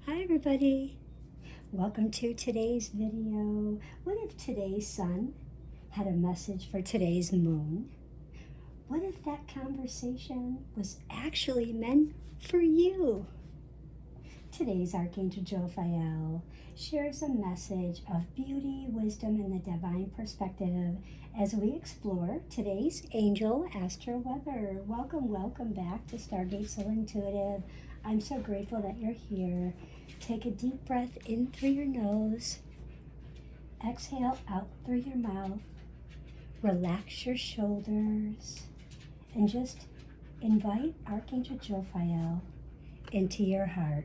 Hi everybody, welcome to today's video. What if today's sun had a message for today's moon? What if that conversation was actually meant for you? Today's Archangel Jophiel shares a message of beauty, wisdom, and the divine perspective as we explore today's Angel Astro Weather. Welcome back to Stargate Soul Intuitive. I'm so grateful that you're here. Take a deep breath in through your nose. Exhale out through your mouth. Relax your shoulders. And just invite Archangel Jophiel into your heart.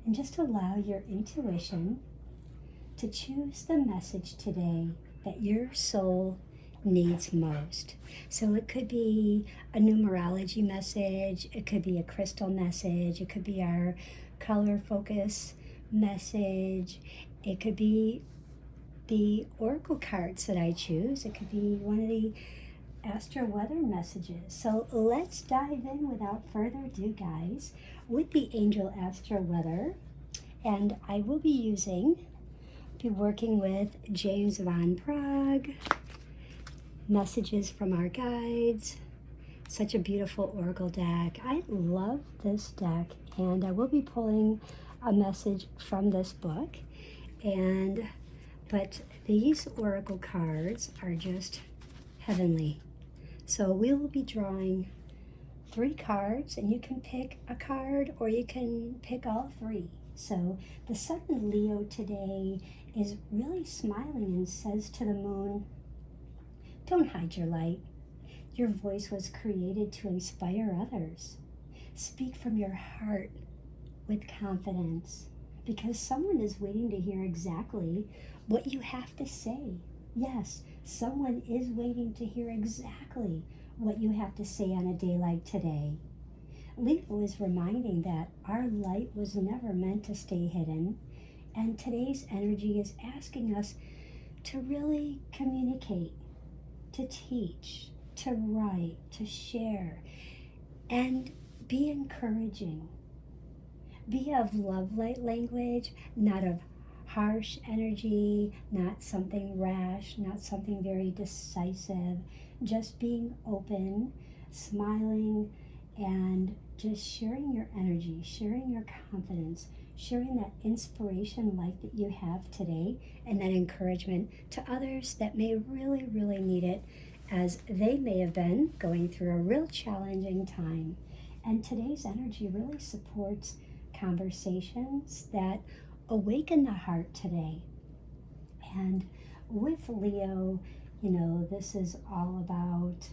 And just allow your intuition to choose the message today that your soul needs most. So it could be a numerology message, it could be a crystal message, it could be our color focus message, it could be the oracle cards that I choose, it could be one of the Astro Weather messages. So let's dive in without further ado, guys, with the Angel Astro Weather. And I will be working with James Van Praagh, messages from our guides. Such a beautiful oracle deck. I love this deck, and I will be pulling a message from this book. But these oracle cards are just heavenly. So we will be drawing 3 cards, and you can pick a card or you can pick all 3. So the sun in Leo today is really smiling and says to the moon, don't hide your light. Your voice was created to inspire others. Speak from your heart with confidence, because someone is waiting to hear exactly what you have to say. Yes, someone is waiting to hear exactly what you have to say on a day like today. Leo is reminding that our light was never meant to stay hidden, and today's energy is asking us to really communicate, to teach, to write, to share, and be encouraging. Be of love light language, not of harsh energy, not something rash, not something very decisive. Just being open, smiling, and just sharing your energy, sharing your confidence, sharing that inspiration light that you have today, and that encouragement to others that may really need it, as they may have been going through a real challenging time. And today's energy really supports conversations that awaken the heart today. And with Leo, this is all about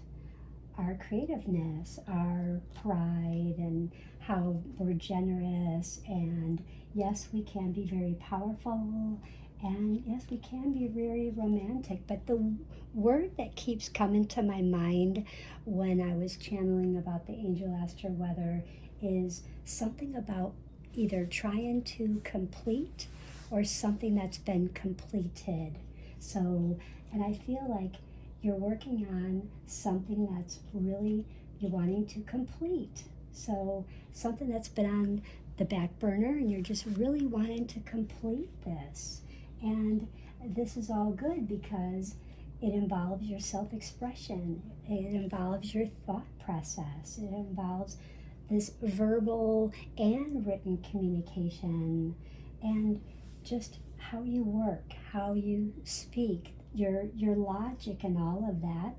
our creativeness, our pride, and how we're generous. And yes, we can be very powerful, and yes, we can be very romantic. But the word that keeps coming to my mind when I was channeling about the Angel Astro Weather is something about either trying to complete or something that's been completed. So, and I feel like you're working on something that's really you're wanting to complete. So something that's been on the back burner, and you're just really wanting to complete this. And this is all good because it involves your self-expression. It involves your thought process. It involves this verbal and written communication, and just how you work, how you speak, your logic and all of that.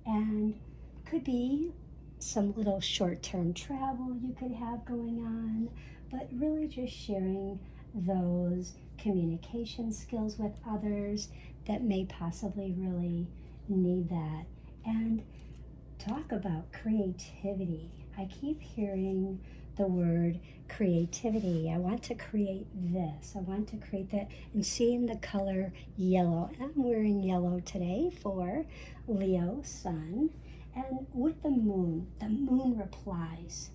And could be some little short-term travel you could have going on, but really just sharing those communication skills with others that may possibly really need that. And talk about creativity. I keep hearing the word creativity. I want to create this. I want to create that. And seeing the color yellow. And I'm wearing yellow today for Leo sun. And with the moon replies.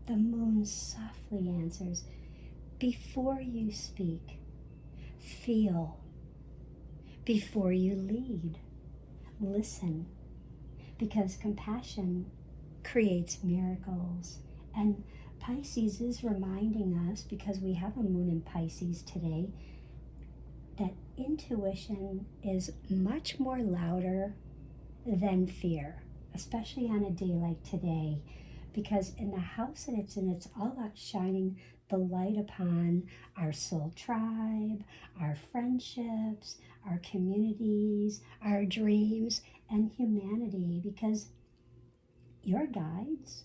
The moon softly answers. Before you speak, feel. Before you lead, listen. Because compassion creates miracles, And Pisces is reminding us, because we have a moon in Pisces today, that intuition is much more louder than fear, especially on a day like today, because in the house that it's in, it's all about shining the light upon our soul tribe, our friendships, our communities, our dreams, and humanity, because your guides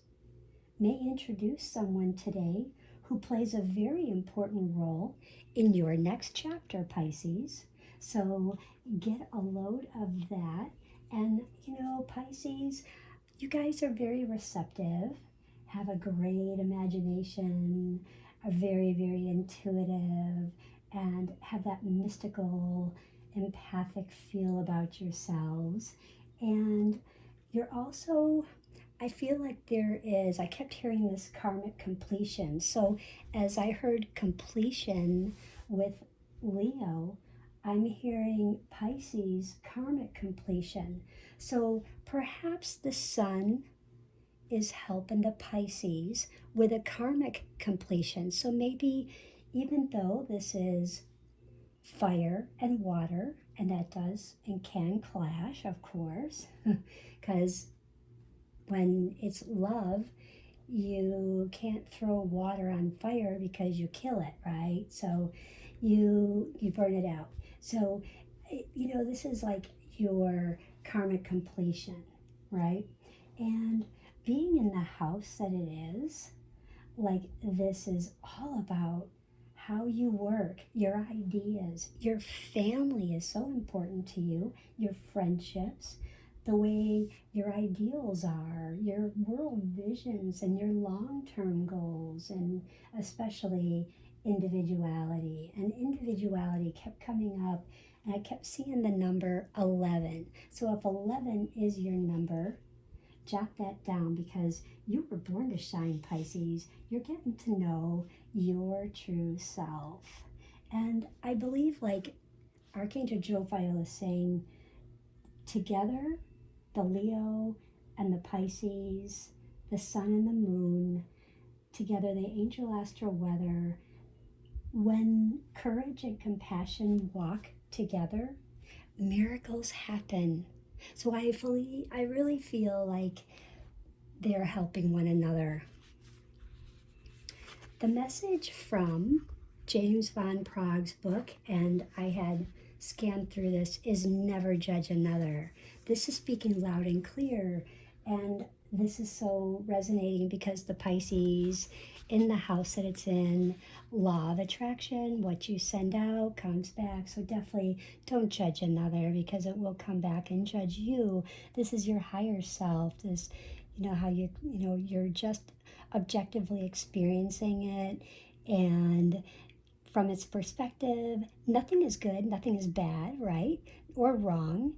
may introduce someone today who plays a very important role in your next chapter, Pisces. So get a load of that. And, Pisces, you guys are very receptive, have a great imagination, are very, very intuitive, and have that mystical, empathic feel about yourselves. And you're also, I feel like I kept hearing this karmic completion. So as I heard completion with Leo, I'm hearing Pisces karmic completion. So perhaps the sun is helping the Pisces with a karmic completion. So maybe even though this is fire and water, and that does and can clash, of course, because when it's love, you can't throw water on fire because you kill it, right? So you burn it out. So this is like your karmic completion, right? And being in the house that it is, like, this is all about how you work, your ideas, your family is so important to you, your friendships, the way your ideals are, your world visions, and your long-term goals, and especially individuality. And individuality kept coming up, and I kept seeing the number 11. So if 11 is your number, jot that down, because you were born to shine, Pisces. You're getting to know your true self. And I believe, like, Archangel Jophiel is saying, together, the Leo and the Pisces, the sun and the moon, together the Angel Astro Weather, when courage and compassion walk together, miracles happen. So I really feel like they're helping one another. The message from James Van Praagh's book, and I had scanned through this, is never judge another. This is speaking loud and clear, and this is so resonating because the Pisces in the house that it's in, law of attraction, what you send out comes back. So definitely don't judge another, because it will come back and judge you. This is your higher self. This, how you're just objectively experiencing it, and from its perspective, nothing is good, nothing is bad, right, or wrong.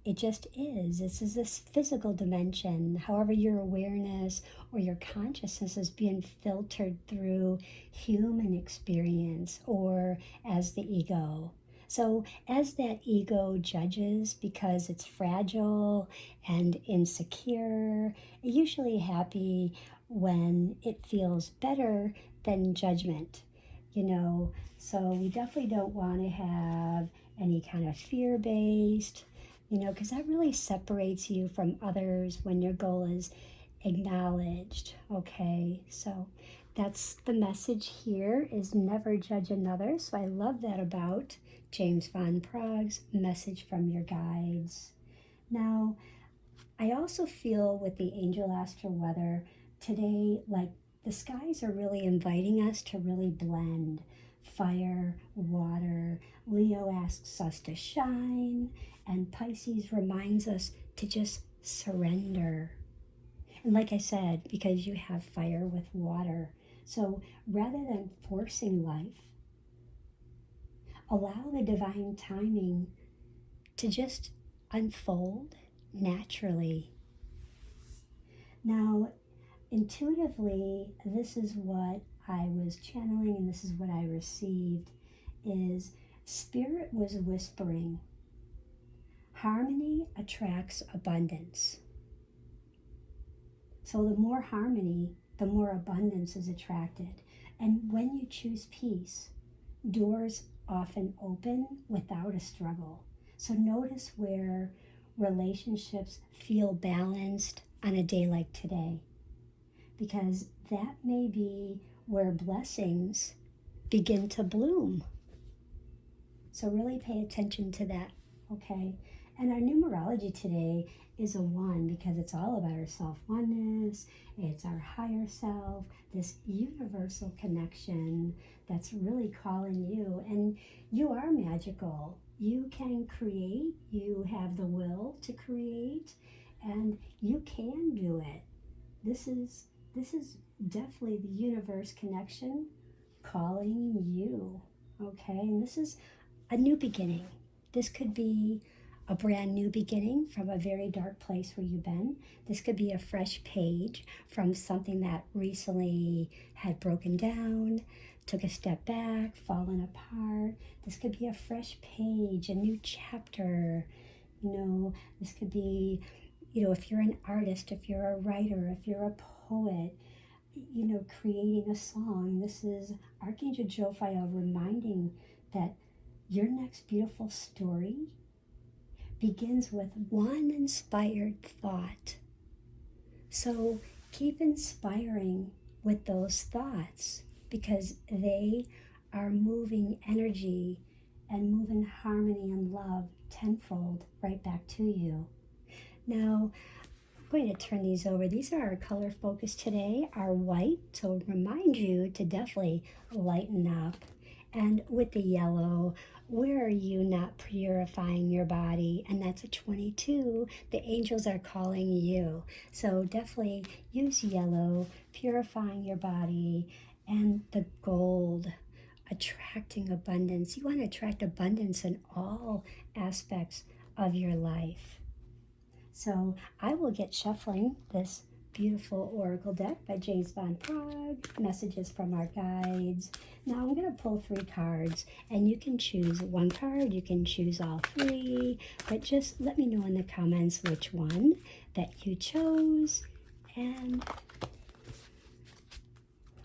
It just is. This is this physical dimension. However, your awareness or your consciousness is being filtered through human experience or as the ego. So as that ego judges because it's fragile and insecure, usually happy when it feels better than judgment, So we definitely don't want to have any kind of fear-based, because that really separates you from others when your goal is acknowledged, okay? So that's the message here, is never judge another. So I love that about James Van Praagh's message from your guides. Now, I also feel with the Angel Astro Weather today, like, the skies are really inviting us to really blend fire, water. Leo asks us to shine, and Pisces reminds us to just surrender. And like I said, because you have fire with water, so rather than forcing life, allow the divine timing to just unfold naturally. Now, intuitively, this is what I was channeling, and this is what I received, is Spirit was whispering, harmony attracts abundance. So the more harmony the more abundance is attracted. And when you choose peace, doors often open without a struggle. So notice where relationships feel balanced on a day like today, because that may be where blessings begin to bloom. So really pay attention to that, okay? And our numerology today is a 1 because it's all about our self-oneness, it's our higher self, this universal connection that's really calling you. And you are magical. You can create, you have the will to create, and you can do it. This is definitely the universe connection calling you, okay? And this is a new beginning. This could be a brand new beginning from a very dark place where you've been. This could be a fresh page from something that recently had broken down, took a step back, fallen apart. This could be a fresh page, a new chapter. This could be, if you're an artist, if you're a writer, if you're a poet, creating a song. This is Archangel Jophiel reminding that your next beautiful story begins with one inspired thought. So keep inspiring with those thoughts because they are moving energy and moving harmony and love tenfold right back to you. Now, I'm going to turn these over. These are our color focus today, are white. So remind you to definitely lighten up. And with the yellow, where are you not purifying your body? And that's a 22. The angels are calling you. So definitely use yellow, purifying your body, and the gold, attracting abundance. You want to attract abundance in all aspects of your life. So I will get shuffling this beautiful oracle deck by James Van Praagh, messages from our guides. Now I'm going to pull 3 cards, and you can choose 1 card, you can choose all 3, but just let me know in the comments which one that you chose and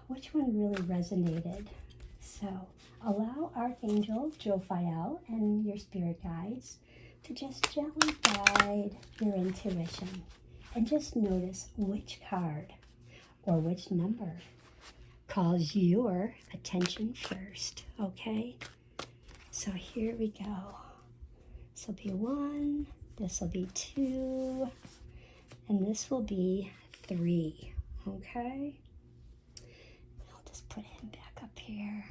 which one really resonated. So allow Archangel Jophiel and your spirit guides to just gently guide your intuition. And just notice which card or which number calls your attention first, okay? So here we go. This will be 1, this will be 2, and this will be 3, okay? I'll just put him back up here.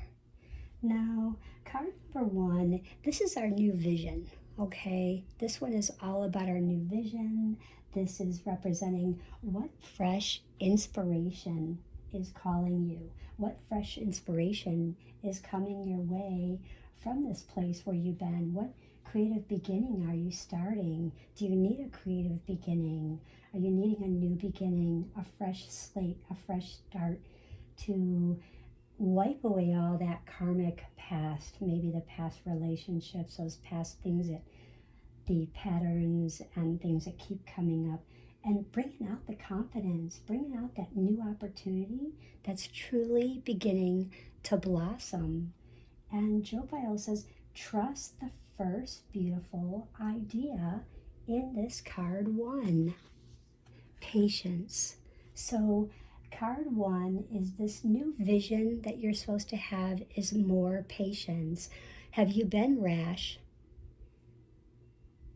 Now, card number 1, this is our new vision, okay? This one is all about our new vision. This is representing what fresh inspiration is calling you, what fresh inspiration is coming your way from this place where you've been. What creative beginning are you starting? Do you need a creative beginning? Are you needing a new beginning, a fresh slate, a fresh start to wipe away all that karmic past, maybe the past relationships, those past things that the patterns and things that keep coming up, and bringing out the confidence, bringing out that new opportunity that's truly beginning to blossom. And Jophiel says, trust the first beautiful idea in this card 1, patience. So card 1 is this new vision that you're supposed to have is more patience. Have you been rash?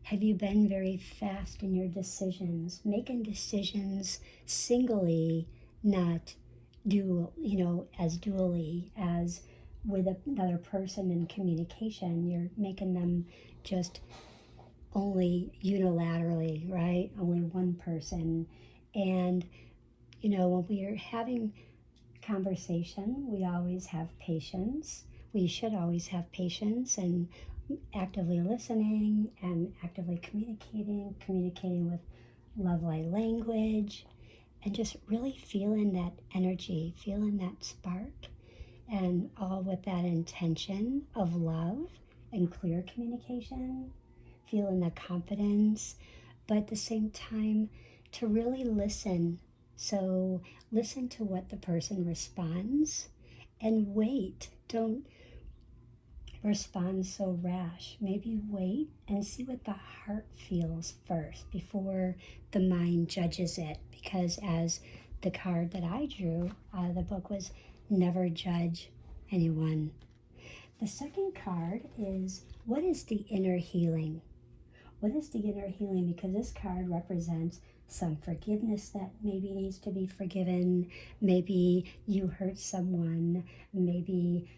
Have you been very fast in your decisions, making decisions singly, not as dually, as with another person in communication? You're making them just only unilaterally, right? Only one person. And, when we are having conversation, we always have patience. We should always have patience and actively listening and actively communicating with love light language, and just really feeling that energy, feeling that spark, and all with that intention of love and clear communication, feeling the confidence, but at the same time to really listen So listen to what the person responds and wait. Don't respond so rash. Maybe wait and see what the heart feels first before the mind judges it. Because as the card that I drew out of the book was never judge anyone. The second card is, what is the inner healing? What is the inner healing? Because this card represents some forgiveness that maybe needs to be forgiven. Maybe you hurt someone. Maybe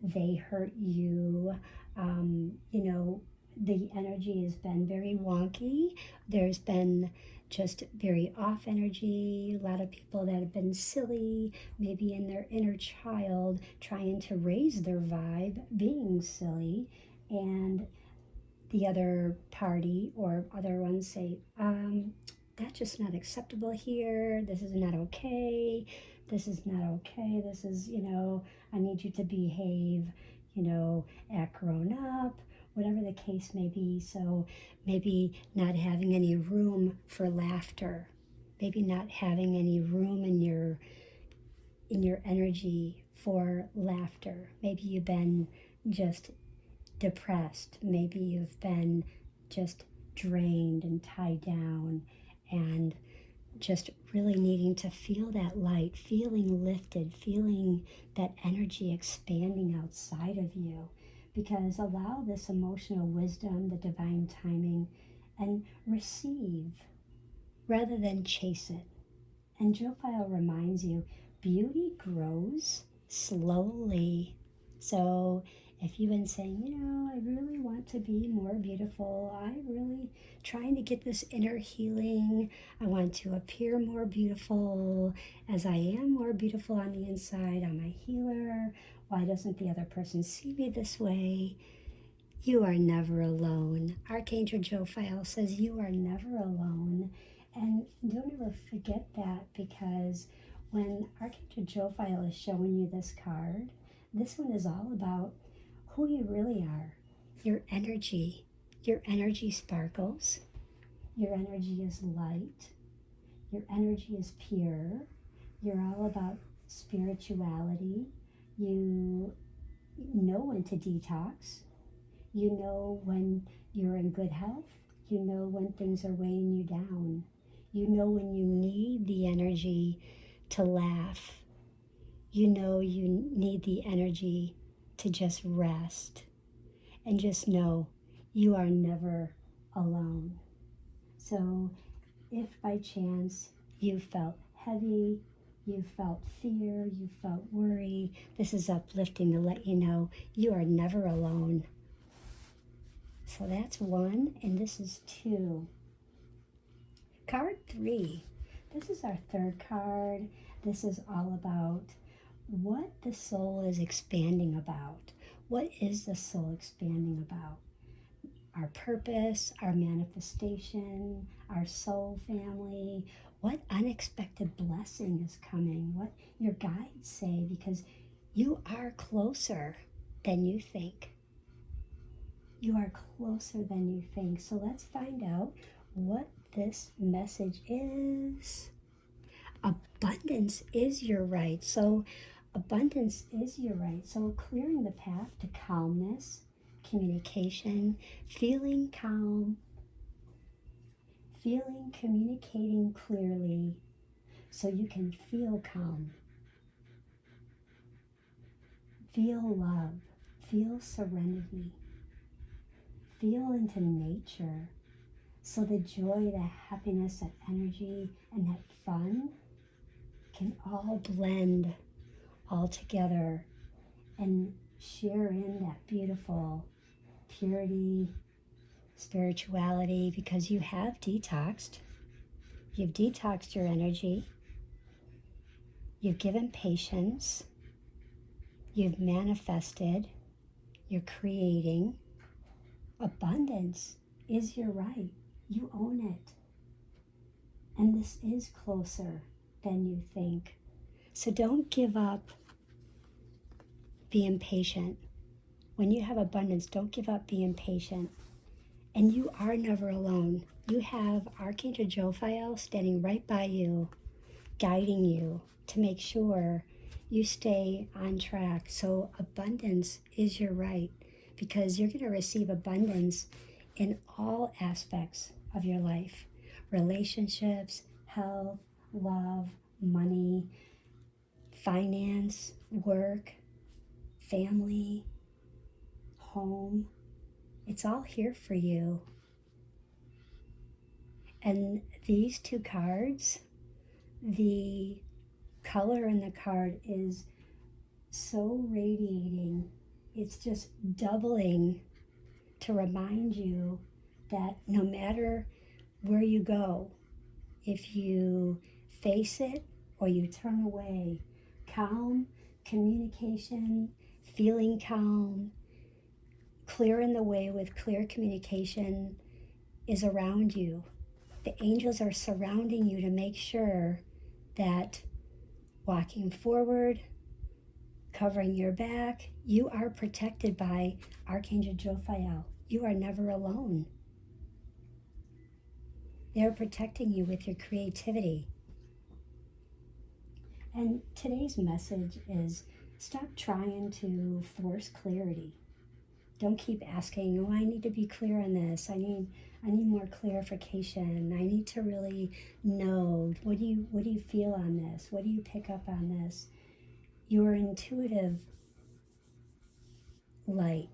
they hurt you. The energy has been very wonky. There's been just very off energy. A lot of people that have been silly, maybe in their inner child, trying to raise their vibe, being silly, and the other party or other ones say, that's just not acceptable here. This is not okay. This is not okay. This is, I need you to behave, act grown up, whatever the case may be. So maybe not having any room for laughter, maybe not having any room in your energy for laughter. Maybe you've been just depressed. Maybe you've been just drained and tied down and just really needing to feel that light, feeling lifted, feeling that energy expanding outside of you. Because allow this emotional wisdom, the divine timing, and receive rather than chase it. And Jophiel reminds you, beauty grows slowly. So if you've been saying, I really want to be more beautiful, I'm really trying to get this inner healing, I want to appear more beautiful, as I am more beautiful on the inside, I'm a healer, why doesn't the other person see me this way? You are never alone. Archangel Jophiel says you are never alone. And don't ever forget that, because when Archangel Jophiel is showing you this card, this one is all about who you really are. Your energy. Your energy sparkles. Your energy is light. Your energy is pure. You're all about spirituality. You know when to detox. You know when you're in good health. You know when things are weighing you down. You know when you need the energy to laugh. You know you need the energy to just rest. And just know you are never alone. So if by chance you felt heavy, you felt fear, you felt worry, this is uplifting to let you know you are never alone. So that's 1, and this is 2. Card 3. This is our third card. This is all about what the soul is expanding about. What is the soul expanding about? Our purpose, our manifestation, our soul family. What unexpected blessing is coming? What your guides say, because you are closer than you think. You are closer than you think. So let's find out what this message is. Abundance is your right. So abundance is your right. So clearing the path to calmness, communication, feeling calm, communicating clearly so you can feel calm. Feel love. Feel serenity. Feel into nature. So the joy, the happiness, that energy, and that fun can all blend all together and share in that beautiful purity, spirituality, because you have detoxed. You've detoxed your energy. You've given patience. You've manifested. You're creating. Abundance is your right. You own it. And this is closer than you think. So don't give up being patient. When you have abundance, don't give up being patient. And you are never alone. You have Archangel Jophiel standing right by you, guiding you to make sure you stay on track. So abundance is your right, because you're going to receive abundance in all aspects of your life: relationships, health, love, money, finance, work, family, home. It's all here for you. And these two cards, the color in the card is so radiating. It's just doubling to remind you that no matter where you go, if you face it or you turn away, calm, communication, feeling calm, clearing the way with clear communication is around you. The angels are surrounding you to make sure that walking forward, covering your back, you are protected by Archangel Jophiel. You are never alone. They're protecting you with your creativity. And today's message is stop trying to force clarity. Don't keep asking, oh, I need to be clear on this. I need more clarification. I need to really know. What do you feel on this? What do you pick up on this? Your intuitive light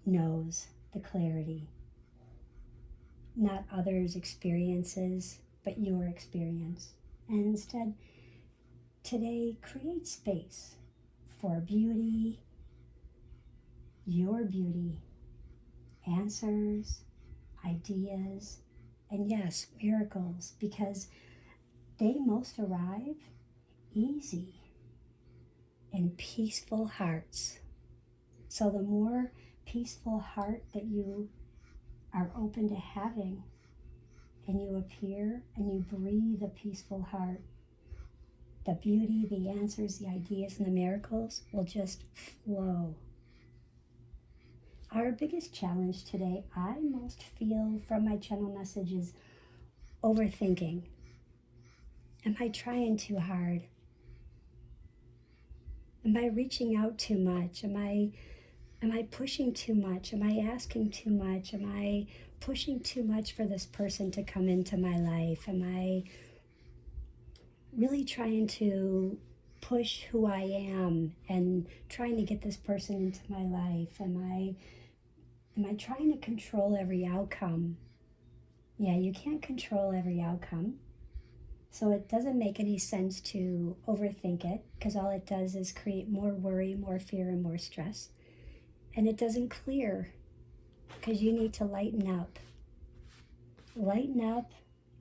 knows the clarity. Not others' experiences, but your experience. And instead, today, create space for beauty, your beauty, answers, ideas, and yes, miracles, because they most arrive easy in peaceful hearts. So the more peaceful heart that you are open to having, and you appear and you breathe a peaceful heart, the beauty, the answers, the ideas, and the miracles will just flow. Our biggest challenge today, I most feel from my channel message, is overthinking. Am I trying too hard? Am I reaching out too much? Am I pushing too much? Am I asking too much? Am I pushing too much for this person to come into my life? Am I really trying to push who I am and trying to get this person into my life? Am I trying to control every outcome? Yeah, you can't control every outcome. So it doesn't make any sense to overthink it, because all it does is create more worry, more fear, and more stress. And it doesn't clear, because you need to lighten up. Lighten up,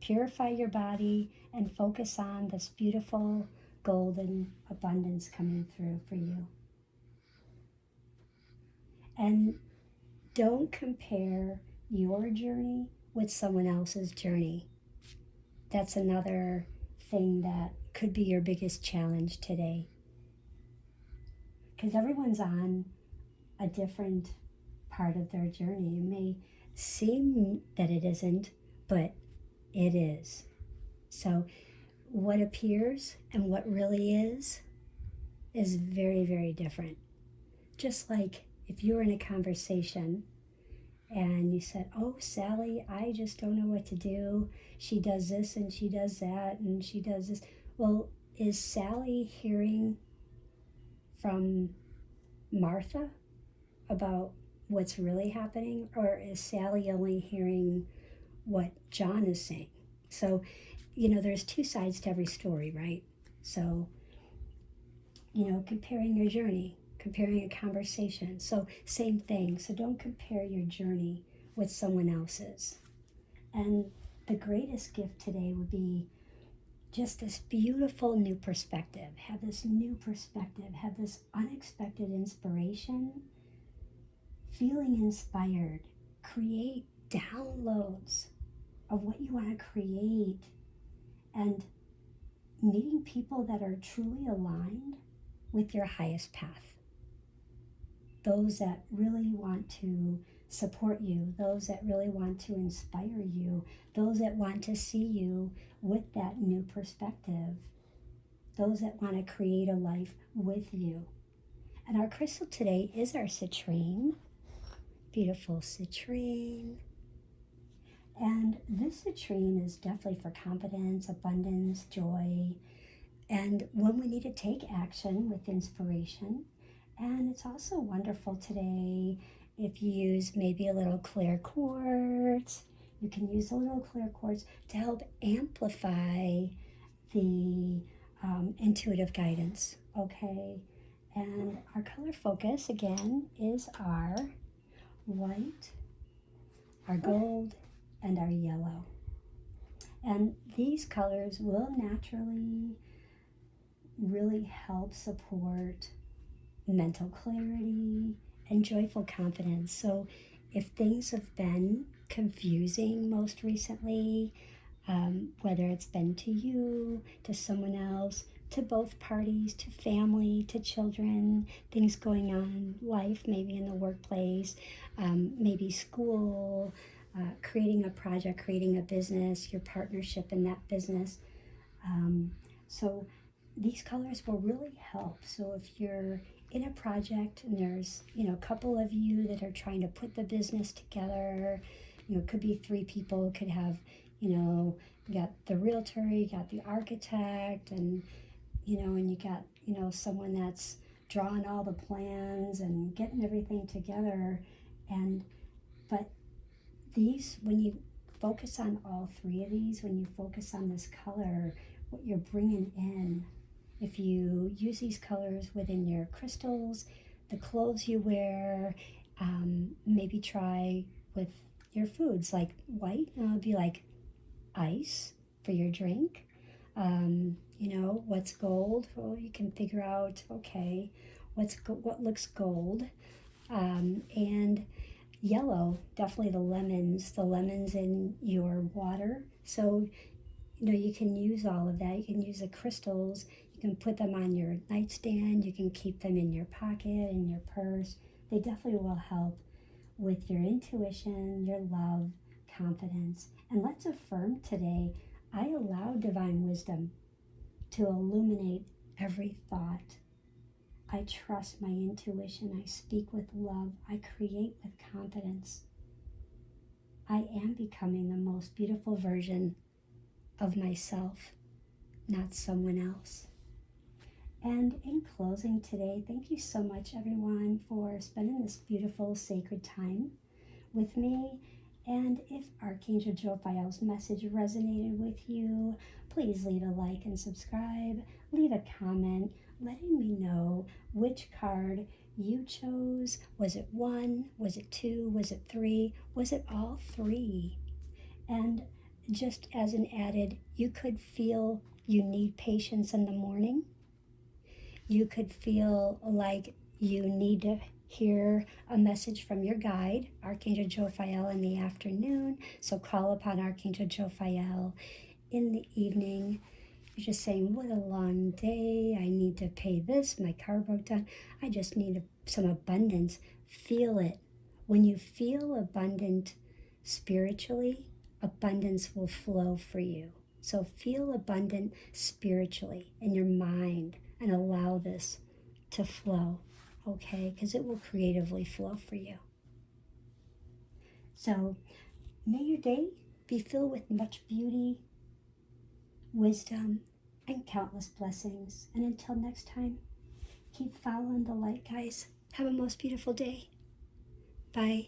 purify your body, and focus on this beautiful golden abundance coming through for you. And don't compare your journey with someone else's journey. That's another thing that could be your biggest challenge today. Because everyone's on a different part of their journey. It may seem that it isn't, but it is. So what appears and what really is very, very different. Just like if you were in a conversation and you said, oh, Sally, I just don't know what to do. She does this and she does that and she does this. Well, is Sally hearing from Martha about what's really happening? Or is Sally only hearing what John is saying? So, there's two sides to every story, right? So, comparing your journey, comparing a conversation. So same thing. So don't compare your journey with someone else's. And the greatest gift today would be just this beautiful new perspective. Have this new perspective. Have this unexpected inspiration. Feeling inspired. Create downloads of what you want to create. And meeting people that are truly aligned with your highest path. Those that really want to support you, those that really want to inspire you, those that want to see you with that new perspective those that want to create a life with you. And our crystal today is our citrine, beautiful citrine. And this citrine is definitely for confidence, abundance, joy, and when we need to take action with inspiration. And it's also wonderful today if you use maybe a little clear quartz. You can use a little clear quartz to help amplify the intuitive guidance, okay? And our color focus, again, is our white, our gold, and our yellow. And these colors will naturally really help support mental clarity and joyful confidence. So if things have been confusing most recently, whether it's been to you, to someone else, to both parties, to family, to children, things going on in life, maybe in the workplace, maybe school, creating a project, creating a business, your partnership in that business. So these colors will really help. So if you're in a project and there's, a couple of you that are trying to put the business together, it could be 3 people, could have, you got the realtor, you got the architect, and, and you got, someone that's drawing all the plans and getting everything together. But these, when you focus on all 3 of these, when you focus on this color, what you're bringing in, if you use these colors within your crystals, the clothes you wear, maybe try with your foods, like white, it'll be like ice for your drink. What's gold? Well, you can figure out, okay, what looks gold, and yellow, definitely the lemons in your water. So, you can use all of that. You can use the crystals. You can put them on your nightstand. You can keep them in your pocket, in your purse. They definitely will help with your intuition, your love, confidence. And let's affirm today, I allow divine wisdom to illuminate every thought. I trust my intuition. I speak with love. I create with confidence. I am becoming the most beautiful version of myself, not someone else. And in closing today, thank you so much, everyone, for spending this beautiful, sacred time with me. And if Archangel Jophiel's message resonated with you, please leave a like and subscribe. Leave a comment letting me know which card you chose. Was it 1? Was it 2? Was it 3? Was it all 3? And just as an added, you could feel you need patience in the morning. You could feel like you need to hear a message from your guide, Archangel Jophiel, in the afternoon. So call upon Archangel Jophiel in the evening. You're just saying, what a long day. I need to pay this. My car broke down. I just need some abundance. Feel it. When you feel abundant spiritually, abundance will flow for you. So feel abundant spiritually in your mind and allow this to flow, okay? Because it will creatively flow for you. So may your day be filled with much beauty, wisdom, and countless blessings. And until next time, keep following the light, guys. Have a most beautiful day. Bye.